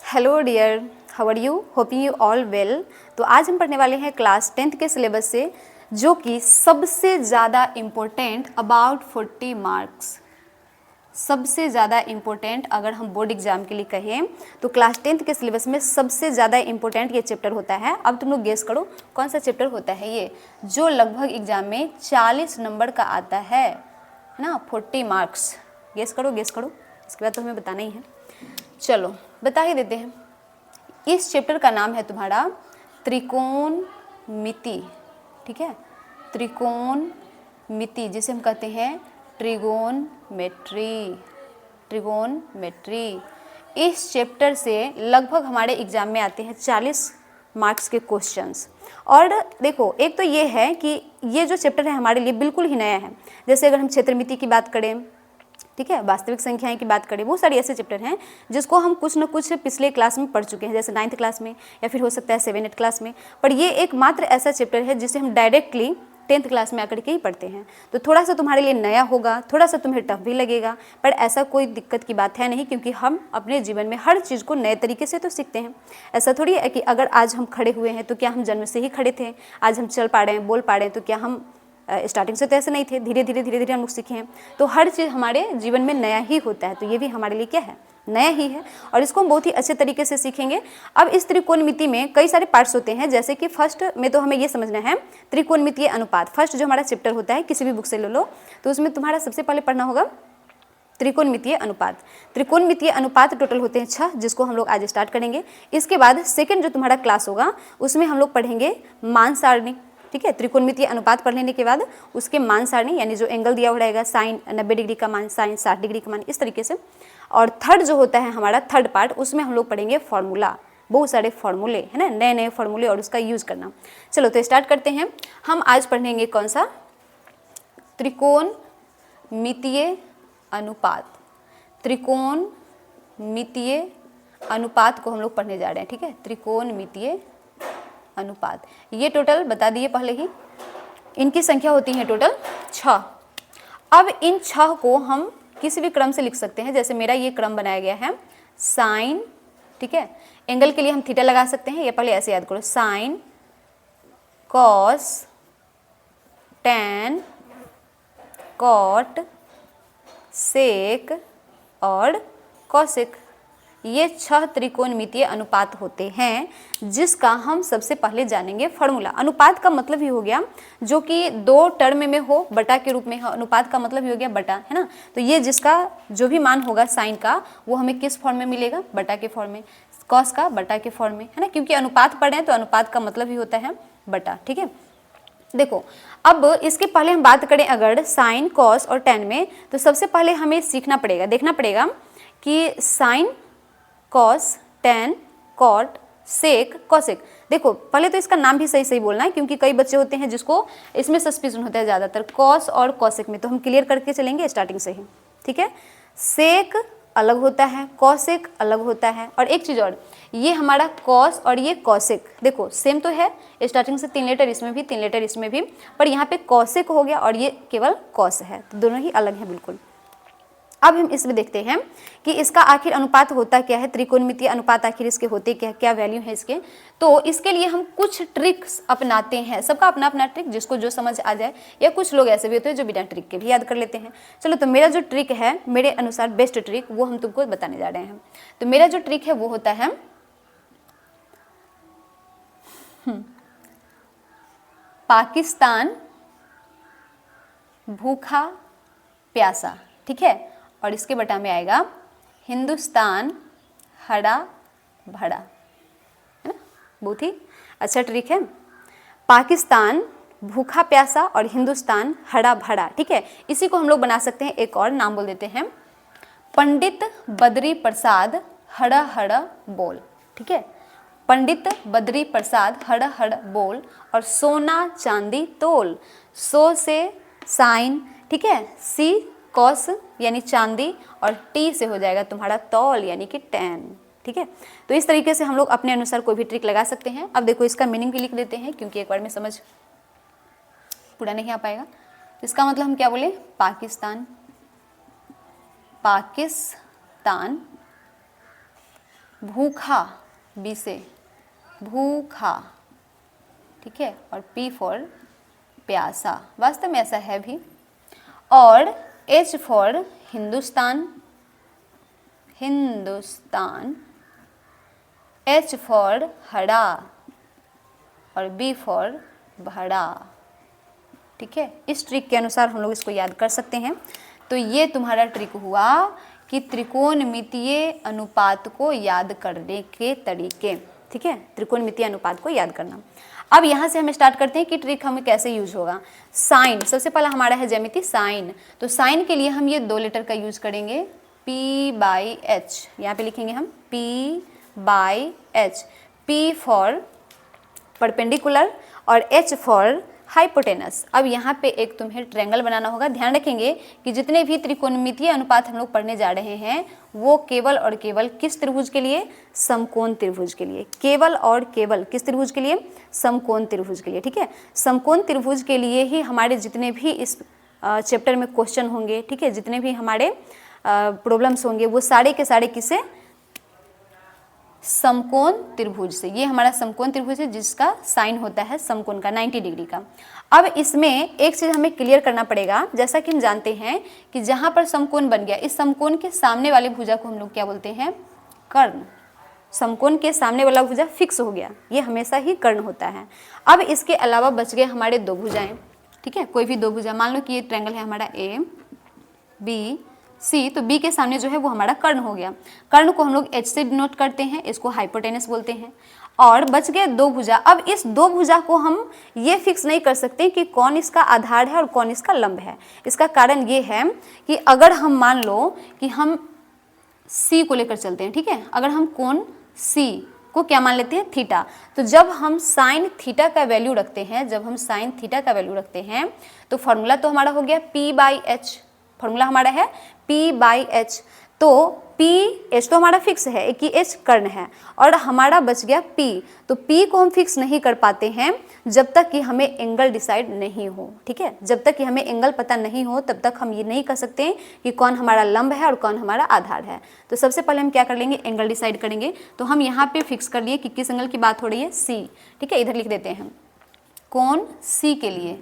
Hello dear, how are you? Hoping you all well. तो आज हम पढ़ने वाले हैं क्लास 10th के सिलेबस से, जो कि सबसे ज़्यादा इम्पोर्टेंट अबाउट 40 मार्क्स, सबसे ज़्यादा इम्पोर्टेंट अगर हम बोर्ड एग्जाम के लिए कहें तो क्लास 10th के सिलेबस में सबसे ज़्यादा इम्पोर्टेंट ये चैप्टर होता है। अब तुम लोग गेस करो कौन सा चैप्टर होता है ये, जो लगभग एग्जाम में 40 नंबर का आता है ना, 40 मार्क्स। गेस करो, इसके बाद तो हमें बताना ही है। चलो बता ही देते हैं। इस चैप्टर का नाम है तुम्हारा त्रिकोणमिति। ठीक है, त्रिकोणमिति जिसे हम कहते हैं ट्रिगोनमेट्री। इस चैप्टर से लगभग हमारे एग्जाम में आते हैं 40 मार्क्स के क्वेश्चंस। और देखो, एक तो ये है कि ये जो चैप्टर है हमारे लिए बिल्कुल ही नया है। जैसे अगर हम क्षेत्रमिति की बात करें, ठीक है, वास्तविक संख्याएं की बात करें, बहुत सारे ऐसे चैप्टर हैं जिसको हम कुछ न कुछ पिछले क्लास में पढ़ चुके हैं, जैसे 9th क्लास में या फिर हो सकता है 7th क्लास में। पर ये एकमात्र ऐसा चैप्टर है जिसे हम डायरेक्टली 10th क्लास में आकर के ही पढ़ते हैं। तो थोड़ा सा तुम्हारे लिए नया होगा, थोड़ा सा तुम्हें टफ भी लगेगा, पर ऐसा कोई दिक्कत की बात है नहीं, क्योंकि हम अपने जीवन में हर चीज़ को नए तरीके से तो सीखते हैं। ऐसा थोड़ी है कि अगर आज हम खड़े हुए हैं तो क्या हम जन्म से ही खड़े थे, आज हम चल पा रहे हैं, बोल पा रहे हैं, तो क्या हम स्टार्टिंग से तो ऐसे नहीं थे, धीरे धीरे हम लोग सीखे हैं। तो हर चीज़ हमारे जीवन में नया ही होता है, तो ये भी हमारे लिए क्या है, नया ही है, और इसको हम बहुत ही अच्छे तरीके से सीखेंगे। अब इस त्रिकोणमिति में कई सारे पार्ट्स होते हैं, जैसे कि फर्स्ट में तो हमें ये समझना है त्रिकोणमितीय अनुपात। फर्स्ट जो हमारा चैप्टर होता है, किसी भी बुक से ले लो, तो उसमें तुम्हारा सबसे पहले पढ़ना होगा त्रिकोणमितीय अनुपात। त्रिकोणमितीय अनुपात टोटल होते हैं 6, जिसको हम लोग आज स्टार्ट करेंगे। इसके बाद सेकेंड जो तुम्हारा क्लास होगा उसमें हम लोग पढ़ेंगे मान सारणी। ठीक है, त्रिकोणमितीय अनुपात पढ़ लेने के बाद उसके मान सारणी, यानी जो एंगल दिया हुआ रहेगा, साइन 90 डिग्री का मान, साइन 60 डिग्री का मान, इस तरीके से। और थर्ड जो होता है हमारा थर्ड पार्ट, उसमें हम लोग पढ़ेंगे फॉर्मूला, बहुत सारे फॉर्मूले है ना, नए नए फॉर्मूले और उसका यूज करना। चलो तो स्टार्ट करते हैं। हम आज पढ़ेंगे कौन सा, त्रिकोणमितीय अनुपात। त्रिकोणमितीय अनुपात को हम लोग पढ़ने जा रहे हैं। ठीक है, त्रिकोणमितीय अनुपात, ये टोटल बता दिए पहले ही, इनकी संख्या होती है टोटल 6। अब इन 6 को हम किसी भी क्रम से लिख सकते हैं, जैसे मेरा ये क्रम बनाया गया है साइन, ठीक है, एंगल के लिए हम थीटा लगा सकते हैं, ये पहले ऐसे याद करो, साइन, कॉस, टैन, कॉट, सेक और कॉसेक। ये 6 त्रिकोणमितीय अनुपात होते हैं, जिसका हम सबसे पहले जानेंगे फॉर्मूला। अनुपात का मतलब ही हो गया जो कि 2 टर्म में हो, बटा के रूप में हो। अनुपात का मतलब ही हो गया बटा, है ना। तो ये जिसका जो भी मान होगा साइन का, वो हमें किस फॉर्म में मिलेगा, बटा के फॉर्म में। कॉस का बटा के फॉर्म में, है ना, क्योंकि अनुपात पढ़ रहे हैं तो अनुपात का मतलब ही होता है बटा। ठीक है, देखो अब इसके पहले हम बात करें अगर साइन, कॉस और टैन में, तो सबसे पहले हमें सीखना पड़ेगा, देखना पड़ेगा कि साइन, कॉस, टैन, कॉट, सेक, कॉसेक। देखो पहले तो इसका नाम भी सही सही बोलना है, क्योंकि कई बच्चे होते हैं जिसको इसमें सस्पिशन होता है ज़्यादातर कॉस और कॉसेक में, तो हम क्लियर करके चलेंगे स्टार्टिंग से ही। ठीक है, सेक अलग होता है, कॉसेक अलग होता है। और एक चीज़ और, ये हमारा कॉस और ये कॉसेक, देखो सेम तो है, स्टार्टिंग से 3 लेटर इसमें भी, 3 लेटर इसमें भी, पर यहाँ पे कॉसेक हो गया और ये केवल कॉस है, तो दोनों ही अलग हैं बिल्कुल। अब हम इसमें देखते हैं कि इसका आखिर अनुपात होता क्या है, त्रिकोणमितीय अनुपात आखिर इसके होते क्या, क्या वैल्यू है इसके। तो इसके लिए हम कुछ ट्रिक्स अपनाते हैं, सबका अपना अपना ट्रिक, जिसको जो समझ आ जाए, या कुछ लोग ऐसे भी होते हैं जो बिना ट्रिक के भी याद कर लेते हैं। चलो तो मेरा जो ट्रिक है, मेरे अनुसार बेस्ट ट्रिक, वो हम तुमको बताने जा रहे हैं। तो मेरा जो ट्रिक है वो होता है पाकिस्तान भूखा प्यासा। ठीक है, और इसके बटा में आएगा हिंदुस्तान हरा भरा, है ना, बहुत ही अच्छा ट्रिक है। पाकिस्तान भूखा प्यासा और हिंदुस्तान हरा भरा। ठीक है, इसी को हम लोग बना सकते हैं, एक और नाम बोल देते हैं, पंडित बद्री प्रसाद हरा हरा बोल। ठीक है, पंडित बद्री प्रसाद हर हर बोल, और सोना चांदी तोल। सो से साइन, ठीक है, सी कॉस यानी चांदी, और टी से हो जाएगा तुम्हारा तौल यानी कि टैन। ठीक है, तो इस तरीके से हम लोग अपने अनुसार कोई भी ट्रिक लगा सकते हैं। अब देखो इसका मीनिंग भी लिख देते हैं, क्योंकि एक बार में समझ पूरा नहीं आ पाएगा। इसका मतलब हम क्या बोले, पाकिस्तान, पाकिस्तान भूखा, बी से भूखा, ठीक है, और पी फॉर प्यासा, वास्तव में ऐसा है भी। और H for Hindustan, Hindustan, H for हड़ा और बी फॉर भड़ा, ठीक है। इस ट्रिक के अनुसार हम लोग इसको याद कर सकते हैं। तो ये तुम्हारा ट्रिक हुआ कि त्रिकोणमितीय अनुपात को याद करने के तरीके, ठीक है, त्रिकोणमितीय अनुपात को याद करना। अब यहाँ से हम स्टार्ट करते हैं कि ट्रिक हमें कैसे यूज होगा। साइन, सबसे पहला हमारा है ज्यामिति साइन। तो साइन के लिए हम ये 2 लेटर का यूज करेंगे, P बाई एच, यहाँ पे लिखेंगे हम P by H, P for perpendicular और H फॉर हाइपोटेनस। अब यहाँ पे एक तुम्हें ट्रायंगल बनाना होगा। ध्यान रखेंगे कि जितने भी त्रिकोणमितीय अनुपात हम लोग पढ़ने जा रहे हैं वो केवल और केवल किस त्रिभुज के लिए, समकोण त्रिभुज के लिए, केवल और केवल किस त्रिभुज के लिए, समकोण त्रिभुज के लिए, ठीक है। समकोण त्रिभुज के लिए ही हमारे जितने भी इस चैप्टर में क्वेश्चन होंगे, ठीक है, जितने भी हमारे प्रॉब्लम्स होंगे वो सारे के सारे किससे, समकोण त्रिभुज से। ये हमारा समकोण त्रिभुज है जिसका साइन होता है समकोण का 90 डिग्री का। अब इसमें एक चीज हमें क्लियर करना पड़ेगा, जैसा कि हम जानते हैं कि जहां पर समकोण बन गया, इस समकोण के सामने वाली भुजा को हम लोग क्या बोलते हैं, कर्ण। समकोण के सामने वाला भुजा फिक्स हो गया, ये हमेशा ही कर्ण होता है। अब इसके अलावा बच गए हमारे 2 भुजाएं, ठीक है, कोई भी 2 भुजा। मान लो कि ये ट्रायंगल है हमारा ए बी सी, तो बी के सामने जो है वो हमारा कर्ण हो गया। कर्ण को हम लोग एच से डिनोट करते हैं, इसको हाइपोटेनस बोलते हैं। और बच गए 2 भुजा। अब इस 2 भुजा को हम ये फिक्स नहीं कर सकते कि कौन इसका आधार है और कौन इसका लंब है। इसका कारण ये है कि अगर हम मान लो कि हम सी को लेकर चलते हैं, ठीक है, अगर हम कोण सी को क्या मान लेते हैं, थीटा, तो जब हम साइन थीटा का वैल्यू रखते हैं, जब हम साइन थीटा का वैल्यू रखते हैं तो फॉर्मूला तो हमारा हो गया P बाई एच, फॉर्मूला हमारा है P बाई एच। तो P H तो हमारा फिक्स है कि H कर्ण है और हमारा बच गया P। तो P को हम फिक्स नहीं कर पाते हैं जब तक कि हमें एंगल डिसाइड नहीं हो, ठीक है, जब तक कि हमें एंगल पता नहीं हो तब तक हम ये नहीं कर सकते कि कौन हमारा लंब है और कौन हमारा आधार है। तो सबसे पहले हम क्या कर लेंगे, एंगल डिसाइड करेंगे। तो हम यहाँ पे फिक्स कर लिए कि किस एंगल की बात हो रही है, C, ठीक है, इधर लिख देते हैं कोण C के लिए।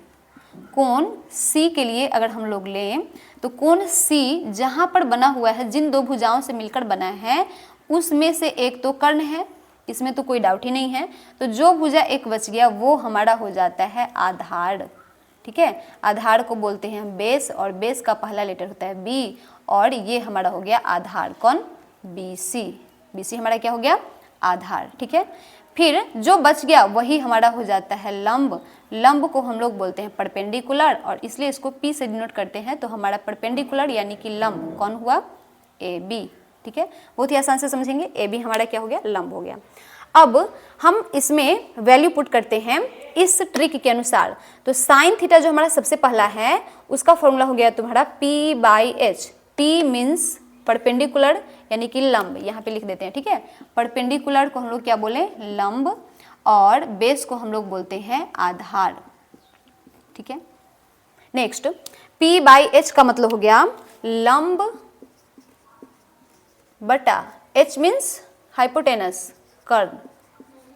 कोण C के लिए अगर हम लोग लें तो कोण C जहाँ पर बना हुआ है, जिन 2 भुजाओं से मिलकर बना है उसमें से एक तो कर्ण है, इसमें तो कोई डाउट ही नहीं है। तो जो भुजा एक बच गया वो हमारा हो जाता है आधार, ठीक है। आधार को बोलते हैं हम बेस और बेस का पहला लेटर होता है B और ये हमारा हो गया आधार, कौन, BC। BC हमारा क्या हो गया, आधार, ठीक है। फिर जो बच गया वही हमारा हो जाता है लंब। लंब को हम लोग बोलते हैं परपेंडिकुलर और इसलिए इसको P से डिनोट करते हैं। तो हमारा परपेंडिकुलर यानी कि लंब कौन हुआ, AB, ठीक है, बहुत ही आसान से समझेंगे। AB हमारा क्या हो गया, लंब हो गया। अब हम इसमें वैल्यू पुट करते हैं इस ट्रिक के अनुसार। तो साइन थीटा जो हमारा सबसे पहला है उसका फॉर्मूला हो गया तुम्हारा P by H. P means perpendicular यानी कि लंब, यहाँ पे लिख देते हैं, ठीक है। परपेंडिकुलर को हम लोग क्या बोले, लंब, और बेस को हम लोग बोलते हैं आधार, ठीक है। नेक्स्ट P बाई एच का मतलब हो गया लंब बटा H मीन्स हाइपोटेनस, कर्ण,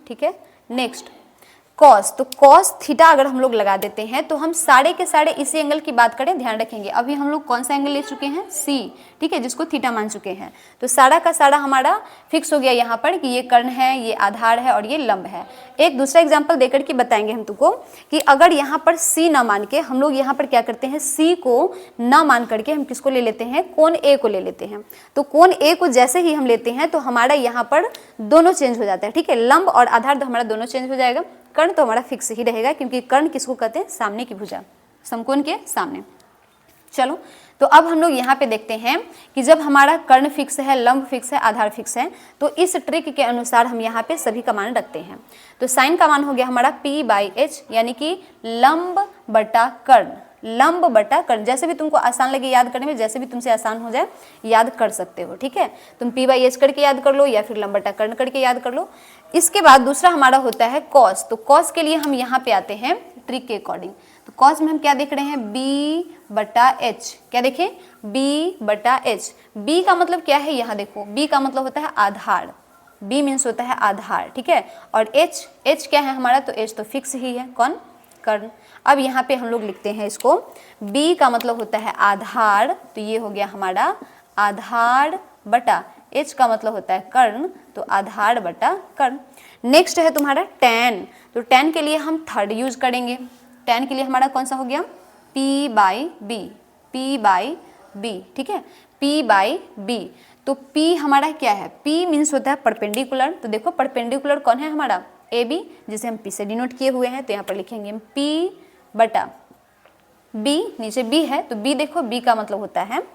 ठीक है। नेक्स्ट कॉस, तो कॉस थीटा अगर हम लोग लगा देते हैं तो हम सारे के सारे इसी एंगल की बात करें, ध्यान रखेंगे अभी हम लोग कौन सा एंगल ले चुके हैं, C, ठीक है, जिसको थीटा मान चुके हैं। तो सारा का सारा हमारा फिक्स हो गया यहाँ पर कि ये कर्ण है, ये आधार है और ये लंब है। एक दूसरा एग्जाम्पल देकर के बताएंगे हम तुमको कि अगर यहाँ पर C ना मान के हम लोग यहाँ पर क्या करते हैं, C को ना मान करके हम किसको ले लेते हैं, कोण A को ले लेते हैं। तो कोण A को जैसे ही हम लेते हैं तो हमारा यहाँ पर दोनों चेंज हो जाता है, ठीक है, लंब और आधार तो हमारा दोनों चेंज हो जाएगा। कर्ण तो हमारा फिक्स ही रहेगा क्योंकि कर्ण किसको कहते हैं, सामने की भुजा, समकोण के सामने। चलो तो अब हम लोग यहाँ पे देखते हैं कि जब हमारा कर्ण फिक्स है, लंब फिक्स है, आधार फिक्स है, तो इस ट्रिक के अनुसार हम यहाँ पे सभी का मान रखते हैं। तो साइन का मान हो गया हमारा P बाई एच यानी कि लंब बटा कर्ण, लंब बटा कर्ण, जैसे भी तुमको आसान लगे याद करने में, जैसे भी तुमसे आसान हो जाए याद कर सकते हो, ठीक है। तुम P बाई एच करके याद कर लो या फिर लंब बटा कर्ण करके याद कर लो। इसके बाद दूसरा हमारा होता है कॉस। तो कॉस के लिए हम यहाँ पे आते हैं ट्रिक के अकॉर्डिंग। तो कॉस में हम क्या देख रहे हैं, B बटा एच, क्या देखें, B बटा एच। B का मतलब क्या है, यहाँ देखो B का मतलब होता है आधार, बी मीन्स होता है आधार, ठीक है। और एच क्या है हमारा, तो एच तो फिक्स ही है, कौन, कर्ण। अब यहाँ पे हम लोग लिखते हैं इसको, बी का मतलब होता है आधार, तो ये हो गया हमारा आधार बटा एच का मतलब होता है कर्ण, तो आधार बटा कर्ण। नेक्स्ट है तुम्हारा tan, तो tan के लिए हम थर्ड यूज करेंगे। tan के लिए हमारा कौन सा हो गया, p बाई बी, ठीक है, p बाई बी। तो p हमारा क्या है, p मीन्स होता है परपेंडिकुलर, तो देखो परपेंडिकुलर कौन है हमारा, ए बी, जिसे हम p से डिनोट किए हुए हैं, तो यहाँ पर लिखेंगे हम p बटा b, नीचे b है तो b, देखो b का मतलब होता है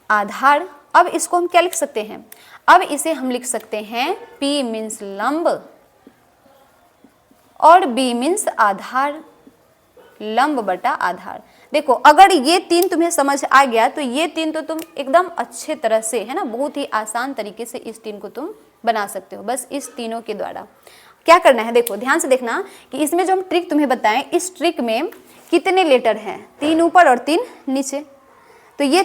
आधार। अब इसको हम क्या लिख सकते हैं, अब इसे हम लिख सकते हैं p मीन्स लंब और b मीन्स आधार, लंब बटा आधार। देखो अगर ये तीन तुम्हें समझ आ गया तो ये तीन तो तुम एकदम अच्छे तरह से, है ना, बहुत ही आसान तरीके से इस तीन को तुम बना सकते हो। बस इस तीनों के द्वारा क्या करना है, देखो ध्यान से देखना कि इसमें जो हम ट्रिक तुम्हें बताएं, इस ट्रिक में कितने लेटर हैं, 3 ऊपर और 3 नीचे। तो ये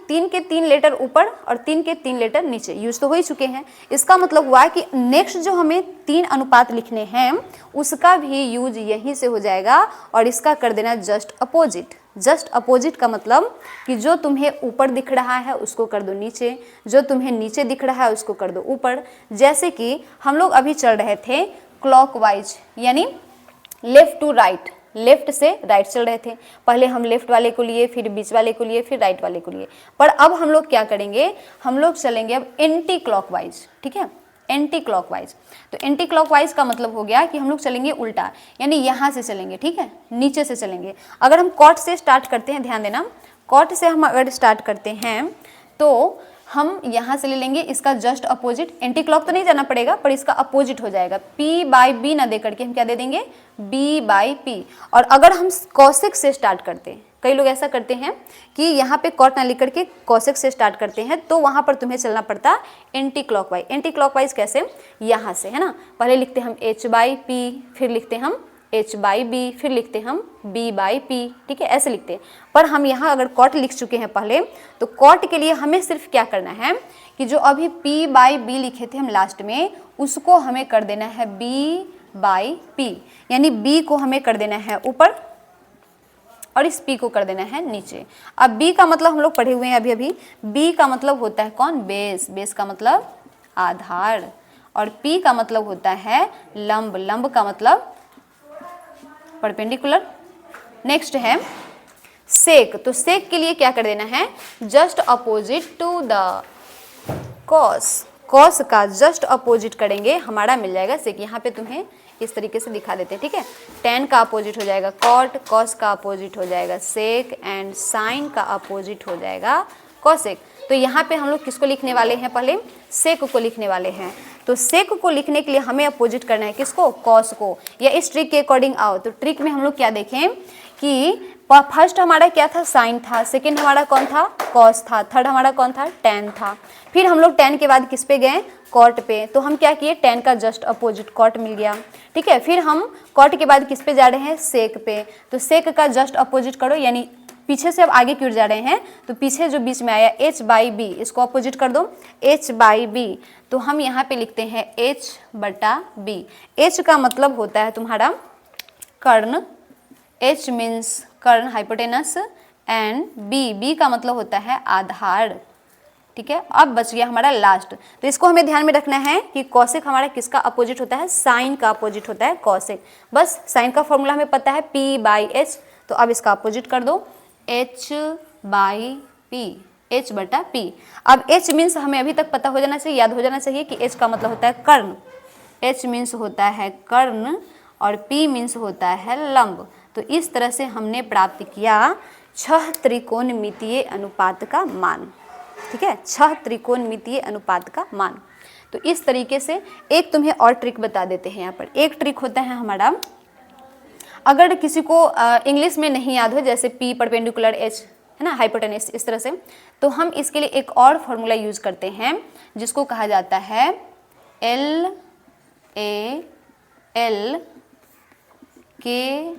तीन के 3 लेटर ऊपर और 3 के 3 लेटर नीचे यूज तो हो ही चुके हैं। इसका मतलब हुआ कि नेक्स्ट जो हमें 3 अनुपात लिखने हैं उसका भी यूज यहीं से हो जाएगा, और इसका कर देना जस्ट अपोजिट। जस्ट अपोजिट का मतलब कि जो तुम्हें ऊपर दिख रहा है उसको कर दो नीचे, जो तुम्हें नीचे दिख रहा है उसको कर दो ऊपर। जैसे कि हम लोग अभी चल रहे थे क्लॉकवाइज, यानी लेफ्ट टू राइट, लेफ्ट से राइट चल रहे थे। पहले हम लेफ्ट वाले को लिए, फिर बीच वाले को लिए, फिर राइट वाले को लिए। पर अब हम लोग क्या करेंगे, हम लोग चलेंगे अब एंटी क्लॉकवाइज, ठीक है, एंटी क्लॉकवाइज। तो एंटी क्लॉकवाइज का मतलब हो गया कि हम लोग चलेंगे उल्टा, यानी यहाँ से चलेंगे, ठीक है, नीचे से चलेंगे। अगर हम कॉट से स्टार्ट करते हैं, ध्यान देना, कॉट से हम अगर स्टार्ट करते हैं तो हम यहाँ से ले लेंगे इसका जस्ट अपोजिट, एंटी क्लॉक तो नहीं जाना पड़ेगा पर इसका अपोजिट हो जाएगा, p बाई बी ना दे करके हम क्या दे देंगे, b बाई पी। और अगर हम कॉसेक से स्टार्ट करते हैं, कई लोग ऐसा करते हैं कि यहाँ पे कॉट ना लिख करके कॉसेक से स्टार्ट करते हैं, तो वहाँ पर तुम्हें चलना पड़ता एंटी क्लॉकवाइज। एंटी क्लॉकवाइज कैसे, यहाँ से, है ना, पहले लिखते हम h बाई पी, फिर लिखते हम h बाई बी, फिर लिखते हम b बाई पी, ठीक है, ऐसे लिखते हैं। पर हम यहाँ अगर कॉट लिख चुके हैं पहले, तो कॉट के लिए हमें सिर्फ क्या करना है कि जो अभी p बाई बी लिखे थे हम लास्ट में, उसको हमें कर देना है b बाई पी, यानी b को हमें कर देना है ऊपर और इस p को कर देना है नीचे। अब b का मतलब हम लोग पढ़े हुए हैं अभी, b का मतलब होता है कौन, बेस, बेस का मतलब आधार, और p का मतलब होता है लंब, लंब का मतलब परपेंडिकुलर। नेक्स्ट है सेक, तो सेक के लिए क्या कर देना है, just opposite to the cos, cos का जस्ट अपोजिट करेंगे, हमारा मिल जाएगा सेक। यहाँ पे तुम्हें इस तरीके से दिखा देते हैं, ठीक है, tan का अपोजिट हो जाएगा कॉट, कॉस का अपोजिट हो जाएगा सेक, एंड साइन का अपोजिट हो जाएगा कॉसेक। तो यहाँ पे हम लोग किसको लिखने वाले हैं, पहले सेक को लिखने वाले हैं। तो सेक को लिखने के लिए हमें अपोजिट करना है किसको, कॉस को, या इस ट्रिक के अकॉर्डिंग आओ। तो ट्रिक में हम लोग क्या देखें कि फर्स्ट हमारा क्या था, साइन था, सेकंड हमारा कौन था, कॉस था, थर्ड हमारा कौन था, tan था। फिर हम लोग tan के बाद किस पे गए, कॉट पे, तो हम क्या किए, tan का जस्ट अपोजिट कॉट मिल गया, ठीक है। फिर हम कॉट के बाद किस पे जा रहे हैं, सेक पे, तो सेक का जस्ट अपोजिट करो, यानी पीछे से अब आगे क्यों जा रहे हैं, तो पीछे जो बीच में आया h बाई बी, इसको अपोजिट कर दो h बाई बी, तो हम यहाँ पे लिखते हैं h बटा b। h का मतलब होता है तुम्हारा कर्ण, h मीन्स कर्ण, हाइपोटेनस, एंड b का मतलब होता है आधार, ठीक है। अब बच गया हमारा लास्ट, तो इसको हमें ध्यान में रखना है कि कॉसेक हमारा किसका अपोजिट होता है, साइन का अपोजिट होता है कॉसेक। बस साइन का फॉर्मूला हमें पता है p बाई h, तो अब इसका अपोजिट कर दो h बाई पी, h बटा p। अब h मीन्स हमें अभी तक पता हो जाना चाहिए, याद हो जाना चाहिए कि h का मतलब होता है कर्ण, h मीन्स होता है कर्ण, और p मीन्स होता है लंब। तो इस तरह से हमने प्राप्त किया 6 त्रिकोणमितीय अनुपात का मान, ठीक है, 6 त्रिकोणमितीय अनुपात का मान। तो इस तरीके से एक तुम्हें और ट्रिक बता देते हैं। यहाँ पर एक ट्रिक होता है हमारा, अगर किसी को इंग्लिश में नहीं याद हो, जैसे p परपेंडिकुलर h, है ना, हाइपोटेनस, इस तरह से, तो हम इसके लिए एक और फॉर्मूला यूज करते हैं जिसको कहा जाता है LAL KA।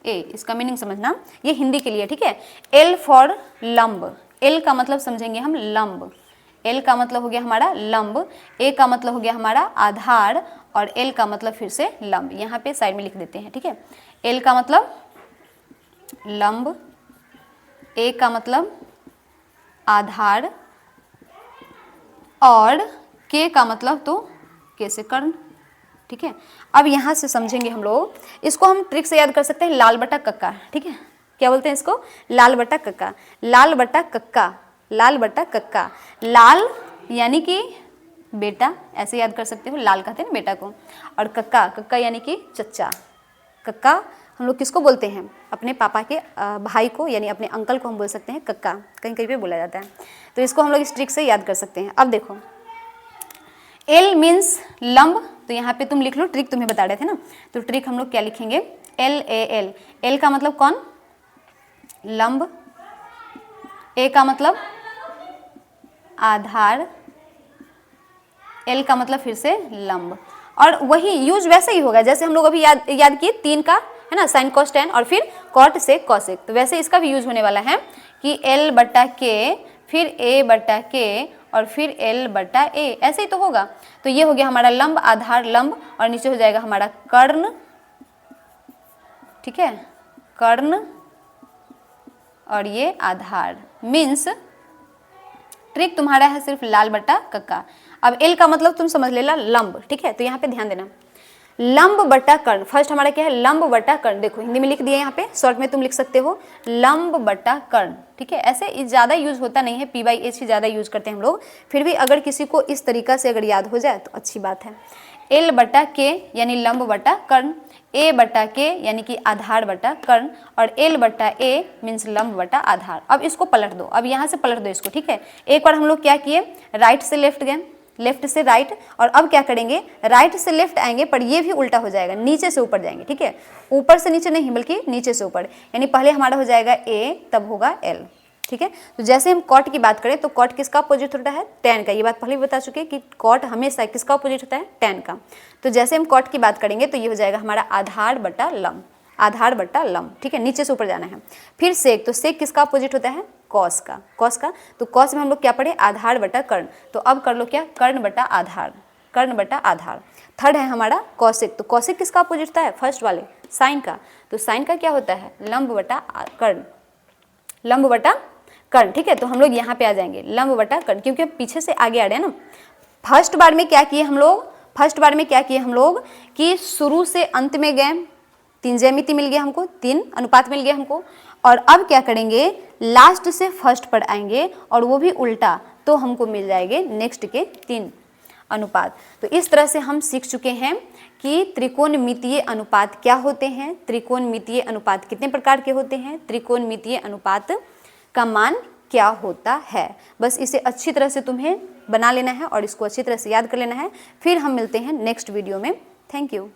इसका मीनिंग समझना, ये हिंदी के लिए, ठीक है। L फॉर लंब, L का मतलब समझेंगे हम लंब, L का मतलब हो गया हमारा लंब, A का मतलब हो गया हमारा आधार और L का मतलब फिर से लंब। यहाँ पे साइड में लिख देते हैं, ठीक है। L का मतलब लंब, A का मतलब आधार और K का मतलब तो K से कर्ण, ठीक है। अब यहाँ से समझेंगे हम लोग, इसको हम ट्रिक से याद कर सकते हैं, लाल बटा कक्का, ठीक है। क्या बोलते हैं इसको? लाल बटा कक्का। लाल बटा कक्का, लाल बटा कक्का। लाल यानी कि बेटा, ऐसे याद कर सकते हो, लाल कहते हैं ना बेटा को, और कक्का, कक्का यानी कि चच्चा। कक्का हम लोग किसको बोलते हैं? अपने पापा के भाई को, यानी अपने अंकल को हम बोल सकते हैं कक्का, कहीं कहीं पे बोला जाता है। तो इसको हम लोग इस ट्रिक से याद कर सकते हैं। अब देखो, L मीन्स लंब, तो यहाँ पे तुम लिख लो, ट्रिक तुम्हें बता रहे थे ना, तो ट्रिक हम लोग क्या लिखेंगे? LAL। L का मतलब कौन? लंब। A का मतलब आधार, L का मतलब फिर से लंब। और वही यूज वैसे ही होगा जैसे हम लोग अभी याद किए 3 का, है ना, साइन कॉस टेन और फिर कॉट से कॉसेक, तो वैसे इसका भी यूज होने वाला है कि L बटा K, फिर A बटा K और फिर L बटा A, ऐसे ही तो होगा। तो ये हो गया हमारा लंब, आधार, लंब, और नीचे हो जाएगा हमारा कर्ण, ठीक है, कर्ण, और ये आधार। मीन्स ट्रिक तुम्हारा है सिर्फ लाल बटा कक्का। अब L का मतलब तुम समझ लेना लंब, ठीक है। तो यहाँ पे ध्यान देना, लंब बटा कर्ण। फर्स्ट हमारा क्या है? लंब बटा कर्ण। देखो हिंदी में लिख दिया, यहाँ पे शॉर्ट में तुम लिख सकते हो लंब बटा कर्ण, ठीक है। ऐसे ज़्यादा यूज होता नहीं है, P/H ही ज़्यादा यूज करते हैं हम लोग। फिर भी अगर किसी को इस तरीका से अगर याद हो जाए तो अच्छी बात है। L बटा K यानी लंब बटा कर्ण, A बटा K यानी कि आधार बटा कर्ण, और L बटा A मीन्स लंब बटा आधार। अब इसको पलट दो, अब यहाँ से पलट दो इसको, ठीक है। एक बार हम लोग क्या किए, राइट से लेफ्ट गए, लेफ्ट से राइट, और अब क्या करेंगे, राइट से लेफ्ट आएंगे, पर ये भी उल्टा हो जाएगा, नीचे से ऊपर जाएंगे, ठीक है। ऊपर से नीचे नहीं बल्कि नीचे से ऊपर, यानी पहले हमारा हो जाएगा A, तब होगा L, ठीक है। तो जैसे हम कॉट की बात करें तो कॉट किसका अपोजिट होता है? टैन का। ये बात पहले भी बता चुके हैं कि कॉट हमेशा किसका अपोजिट होता है? टैन का। तो जैसे हम कॉट की बात करेंगे तो ये हो जाएगा हमारा आधार बटा लंब, आधार बटा लंब, ठीक है, नीचे से ऊपर जाना है। फिर सेक, तो सेक किसका अपोजिट होता है? कॉस का, कॉस का। तो कॉस में हम लोग क्या पढ़े? आधार बटा कर्ण। तो अब कर लो क्या? कर्ण बटा आधार, कर्ण बटा आधार। थर्ड है हमारा कॉसेक, तो कॉसेक किसका अपोजिट होता है? फर्स्ट वाले साइन का। तो साइन का क्या होता है? लंब बटा कर्ण, लंब बटा कर्ण, ठीक है। तो हम लोग यहाँ पे आ जाएंगे लंब बटा कर्ण, क्योंकि पीछे से आगे आ रहे हैं ना। फर्स्ट बार में क्या किए हम लोग? फर्स्ट बार में क्या किए हम लोग कि शुरू से अंत में गए, 3 ज्यामिति मिल गया हमको, 3 अनुपात मिल गया हमको। और अब क्या करेंगे? लास्ट से फर्स्ट पर आएंगे और वो भी उल्टा, तो हमको मिल जाएंगे नेक्स्ट के 3 अनुपात। तो इस तरह से हम सीख चुके हैं कि त्रिकोणमितीय अनुपात क्या होते हैं, त्रिकोणमितीय अनुपात कितने प्रकार के होते हैं, त्रिकोणमितीय अनुपात का मान क्या होता है। बस इसे अच्छी तरह से तुम्हें बना लेना है और इसको अच्छी तरह से याद कर लेना है। फिर हम मिलते हैं नेक्स्ट वीडियो में। Thank you.